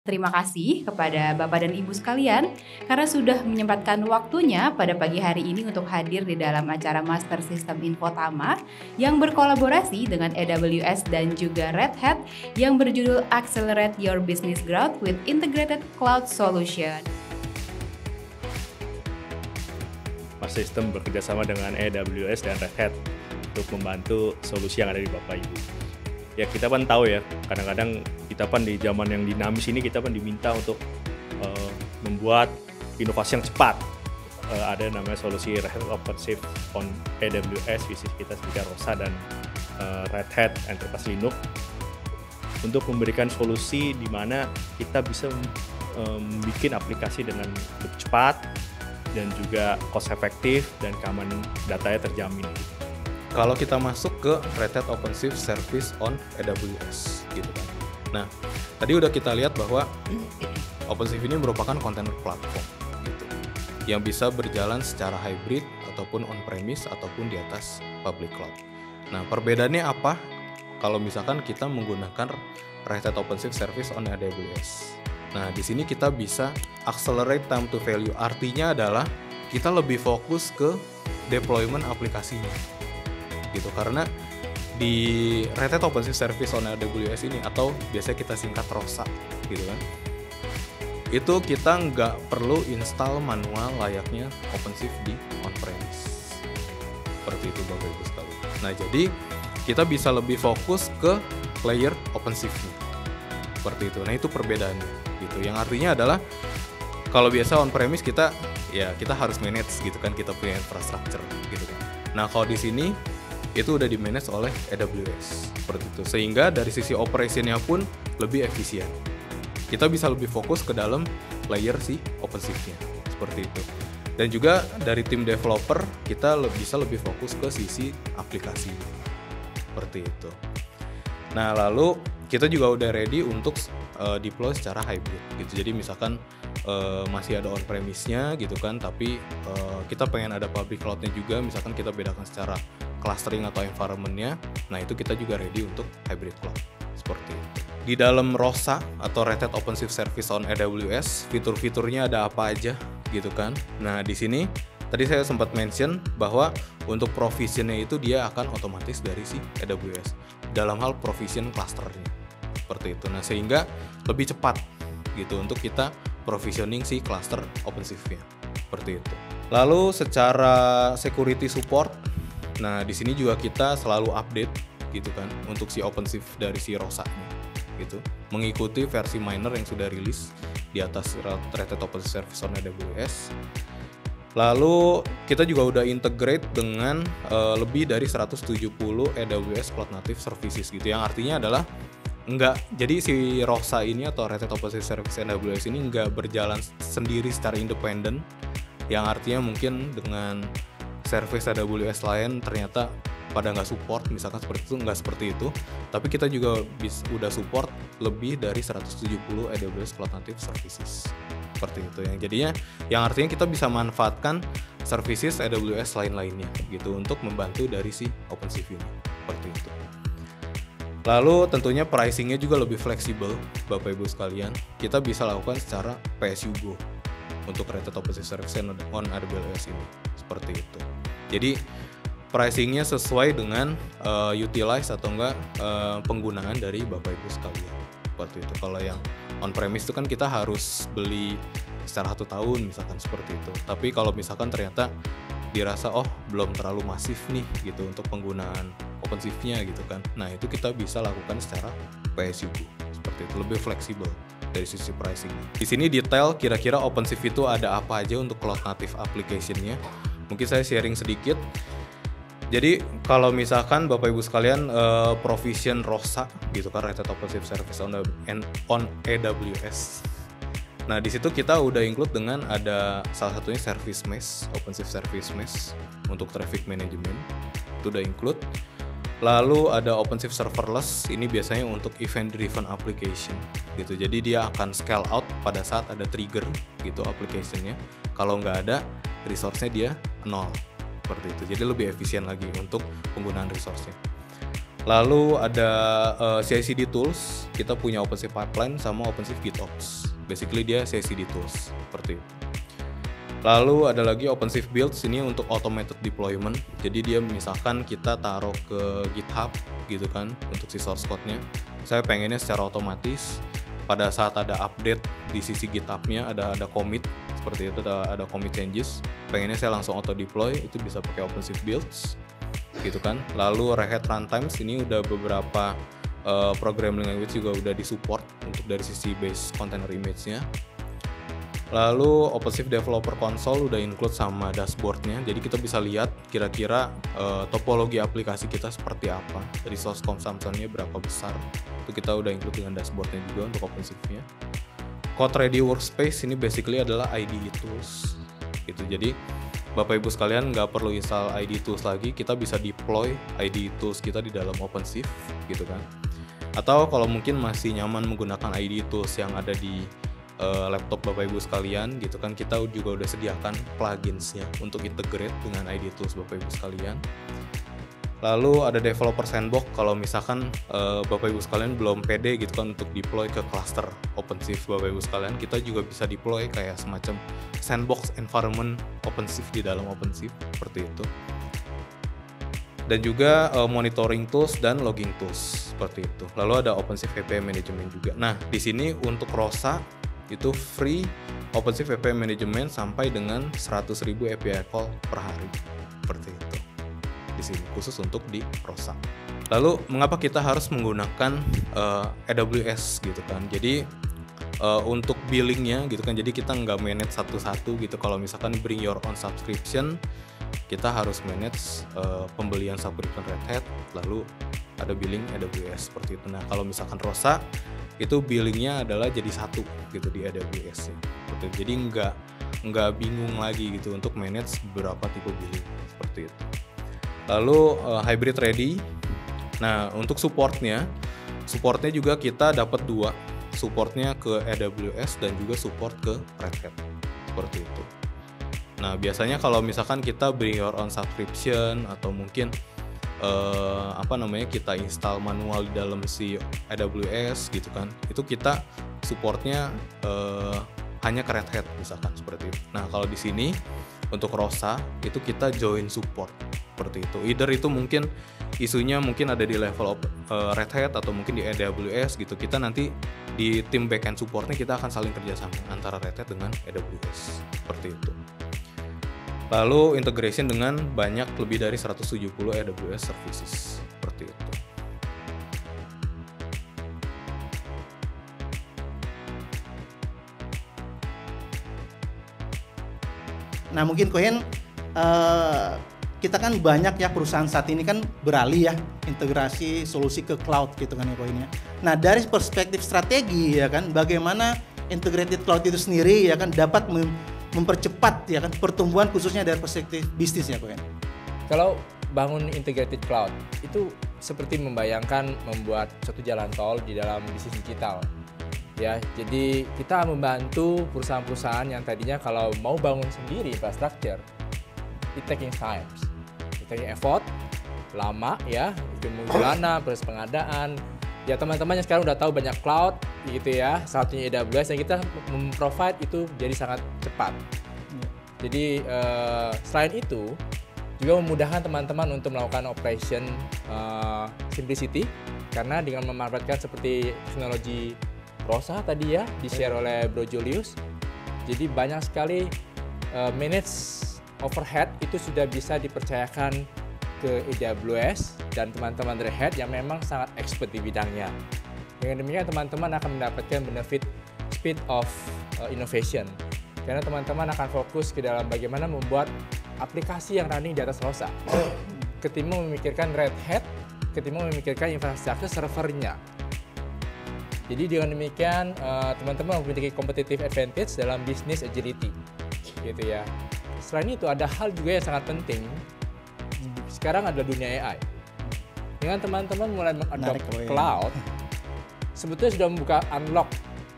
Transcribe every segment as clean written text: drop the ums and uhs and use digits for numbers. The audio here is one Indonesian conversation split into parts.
Terima kasih kepada Bapak dan Ibu sekalian karena sudah menyempatkan waktunya pada pagi hari ini untuk hadir di dalam acara Master System Infotama yang berkolaborasi dengan AWS dan juga Red Hat yang berjudul Accelerate Your Business Growth with Integrated Cloud Solution. Master System bekerjasama dengan AWS dan Red Hat untuk membantu solusi yang ada di Bapak Ibu. Ya kita kan tahu ya, kadang-kadang kita kan di zaman yang dinamis ini kita kan diminta untuk membuat inovasi yang cepat. Ada namanya solusi Red Hat OpenShift on AWS, bisnis kita seperti ROSA dan Red Hat Enterprise Linux untuk memberikan solusi di mana kita bisa membuat aplikasi dengan lebih cepat dan juga cost efektif dan keamanan datanya terjamin. Kalau kita masuk ke Red Hat OpenShift Service on AWS gitu kan. Nah, tadi udah kita lihat bahwa OpenShift ini merupakan container platform gitu, yang bisa berjalan secara hybrid ataupun on-premise ataupun di atas public cloud. Nah, perbedaannya apa kalau misalkan kita menggunakan Red Hat OpenShift Service on AWS? Nah, di sini kita bisa accelerate time to value. Artinya adalah kita lebih fokus ke deployment aplikasinya. Gitu, karena di Red Hat OpenShift Service on AWS ini atau biasanya kita singkat ROSA gitu kan, itu kita nggak perlu install manual layaknya OpenShift di on-premise seperti itu Bapak Ibu sekalian. Nah jadi kita bisa lebih fokus ke layer OpenShift-nya seperti itu. Nah itu perbedaannya gitu, yang artinya adalah kalau biasa on-premise kita harus manage gitu kan, kita punya infrastructure gitu kan. Nah kalau di sini itu udah di-manage oleh AWS seperti itu, sehingga dari sisi operation-nya pun lebih efisien. Kita bisa lebih fokus ke dalam layer si OpenShift-nya seperti itu. Dan juga dari tim developer kita bisa lebih fokus ke sisi aplikasi seperti itu. Nah lalu kita juga udah ready untuk deploy secara hybrid gitu. Jadi misalkan masih ada on-premise-nya gitu kan, tapi kita pengen ada public cloud-nya juga, misalkan kita bedakan secara clustering atau environment-nya. Nah itu kita juga ready untuk hybrid cloud seperti itu. Di dalam ROSA atau Red Hat OpenShift Service on AWS, fitur-fiturnya ada apa aja gitu kan. Nah di sini tadi saya sempat mention bahwa untuk provision-nya itu dia akan otomatis dari si AWS dalam hal provision cluster-nya seperti itu. Nah sehingga lebih cepat gitu untuk kita provisioning si cluster OpenShift-nya seperti itu. Lalu secara security support, nah di sini juga kita selalu update gitu kan untuk si OpenShift dari si ROSA-nya gitu, mengikuti versi minor yang sudah rilis di atas Red Hat OpenShift Service on AWS. Lalu kita juga udah integrate dengan lebih dari 170 AWS Cloud Native Services gitu, yang artinya adalah jadi si ROSA ini atau Red Hat OpenShift Service AWS ini nggak berjalan sendiri secara independen, yang artinya mungkin dengan service AWS lain ternyata pada nggak support, misalkan seperti itu, nggak seperti itu. Tapi kita juga udah support lebih dari 170 AWS Cloud Native Services seperti itu, yang jadinya yang artinya kita bisa manfaatkan services AWS lain-lainnya gitu untuk membantu dari si OpenShift ini seperti itu. Lalu tentunya pricing-nya juga lebih fleksibel Bapak Ibu sekalian. Kita bisa lakukan secara PSU-Go untuk Red Hat OpenShift Service on AWS ini seperti itu. Jadi pricing-nya sesuai dengan utilize atau enggak penggunaan dari Bapak Ibu sekalian seperti itu. Kalau yang on-premise itu kan kita harus beli secara 1 tahun misalkan seperti itu. Tapi kalau misalkan ternyata dirasa belum terlalu masif nih gitu untuk penggunaan OpenShift-nya gitu kan, nah itu kita bisa lakukan secara PSU-Go seperti itu, lebih fleksibel dari sisi pricing. Di sini detail kira-kira OpenShift itu ada apa aja untuk cloud native application-nya. Mungkin saya sharing sedikit. Jadi kalau misalkan Bapak Ibu sekalian provision ROSA gitu kan, Red Hat OpenShift Service on AWS. Nah di situ kita udah include dengan ada salah satunya Service Mesh, OpenShift Service Mesh untuk traffic management itu udah include. Lalu ada OpenShift Serverless, ini biasanya untuk event driven application gitu. Jadi dia akan scale out pada saat ada trigger gitu application-nya. Kalau nggak ada resource-nya dia 0 seperti itu. Jadi lebih efisien lagi untuk penggunaan resource-nya. Lalu ada CI/CD tools, kita punya OpenShift Pipeline sama OpenShift GitOps. Basically dia CI/CD tools seperti itu. Lalu ada lagi OpenShift Builds, ini untuk automated deployment. Jadi dia misalkan kita taruh ke GitHub gitu kan untuk si source code-nya. Saya pengennya secara otomatis pada saat ada update di sisi GitHub-nya ada commit seperti itu, ada commit changes. Pengennya saya langsung auto deploy, itu bisa pakai OpenShift Builds gitu kan. Lalu Red Hat Runtimes ini udah beberapa programming language juga udah disupport untuk dari sisi base container image-nya. Lalu OpenShift Developer Console udah include sama dashboard-nya, jadi kita bisa lihat kira-kira topologi aplikasi kita seperti apa, resource consumption-nya berapa besar, itu kita udah include dengan dashboard-nya juga untuk OpenShift-nya. Code Ready Workspace ini basically adalah IDE tools gitu, jadi Bapak Ibu sekalian nggak perlu install IDE tools lagi, kita bisa deploy IDE tools kita di dalam OpenShift gitu kan. Atau kalau mungkin masih nyaman menggunakan IDE tools yang ada di laptop Bapak Ibu sekalian gitu kan, kita juga udah sediakan plugins-nya untuk integrate dengan IDE tools Bapak Ibu sekalian. Lalu ada developer sandbox, kalau misalkan Bapak Ibu sekalian belum pede gitu kan untuk deploy ke cluster OpenShift Bapak Ibu sekalian, kita juga bisa deploy kayak semacam sandbox environment OpenShift di dalam OpenShift seperti itu. Dan juga monitoring tools dan logging tools seperti itu. Lalu ada OpenShift API Management juga. Nah, di sini untuk ROSA itu free OpenShift API Management sampai dengan 100.000 API call per hari seperti itu. Di sini khusus untuk di ROSA. Lalu mengapa kita harus menggunakan AWS gitu kan? Jadi untuk billingnya gitu kan, jadi kita nggak manage satu-satu gitu. Kalau misalkan bring your own subscription, kita harus manage pembelian subscription Red Hat, lalu ada billing AWS seperti itu. Nah, kalau misalkan ROSA itu billingnya adalah jadi satu gitu di AWS ya. Jadi nggak bingung lagi gitu untuk manage beberapa tipe billing seperti itu. Lalu hybrid ready. Nah, untuk supportnya juga kita dapat dua, supportnya ke AWS dan juga support ke Red Hat seperti itu. Nah, biasanya kalau misalkan kita bring your own subscription atau mungkin kita install manual di dalam si AWS gitu kan, itu kita supportnya hanya ke Red Hat misalkan seperti itu. Nah, kalau di sini untuk ROSA itu kita join support seperti itu. Either itu mungkin isunya mungkin ada di level Red Hat atau mungkin di AWS gitu. Kita nanti di tim backend supportnya kita akan saling kerjasama antara Red Hat dengan AWS seperti itu. Lalu integration dengan banyak lebih dari 170 AWS services seperti itu. Nah, mungkin Kohen, kita kan banyak ya perusahaan saat ini kan beralih ya integrasi solusi ke cloud gitu kan ya Kohen ya. Nah, dari perspektif strategi ya kan, bagaimana integrated cloud itu sendiri ya kan dapat mempercepat ya kan pertumbuhan khususnya dari perspektif bisnis ya Kohen. Kalau bangun integrated cloud itu seperti membayangkan membuat suatu jalan tol di dalam bisnis digital. Ya, jadi kita membantu perusahaan-perusahaan yang tadinya kalau mau bangun sendiri infrastruktur, it taking time, it taking effort, lama ya, kemudian dana, proses pengadaan. Ya, teman-teman yang sekarang udah tahu banyak cloud gitu ya, salah satunya AWS yang kita memprovide itu jadi sangat cepat. Jadi selain itu juga memudahkan teman-teman untuk melakukan operation simplicity, karena dengan memanfaatkan seperti teknologi ROSA tadi ya di-share oleh Bro Julius, jadi banyak sekali manage overhead itu sudah bisa dipercayakan ke AWS dan teman-teman Red Hat yang memang sangat expert di bidangnya. Dengan demikian teman-teman akan mendapatkan benefit speed of innovation, karena teman-teman akan fokus ke dalam bagaimana membuat aplikasi yang running di atas ROSA ketimbang memikirkan Red Hat, ketimbang memikirkan infrastruktur servernya. Jadi dengan demikian teman-teman memiliki competitive advantage dalam business agility gitu ya. Selain itu ada hal juga yang sangat penting. Sekarang adalah dunia AI. Dengan teman-teman mulai mengadopt cloud, sebetulnya sudah membuka unlock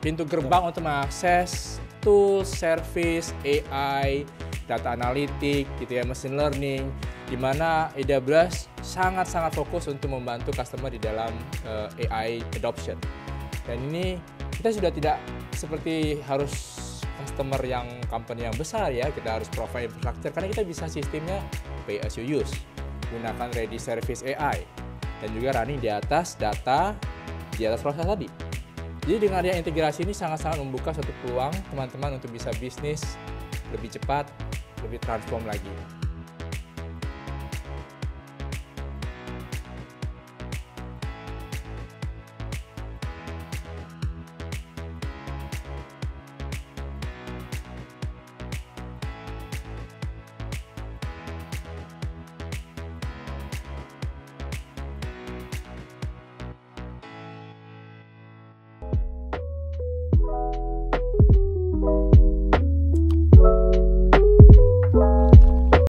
pintu gerbang untuk mengakses tools, service, AI, data analitik, gitu ya, machine learning, di mana AWS sangat-sangat fokus untuk membantu customer di dalam AI adoption. Dan ini kita sudah tidak seperti harus customer yang company yang besar ya, kita harus provide infrastructure karena kita bisa sistemnya pay as you use, gunakan ready service AI, dan juga running di atas data, di atas proses tadi. Jadi dengan yang integrasi ini sangat-sangat membuka suatu peluang teman-teman untuk bisa bisnis lebih cepat, lebih transform lagi.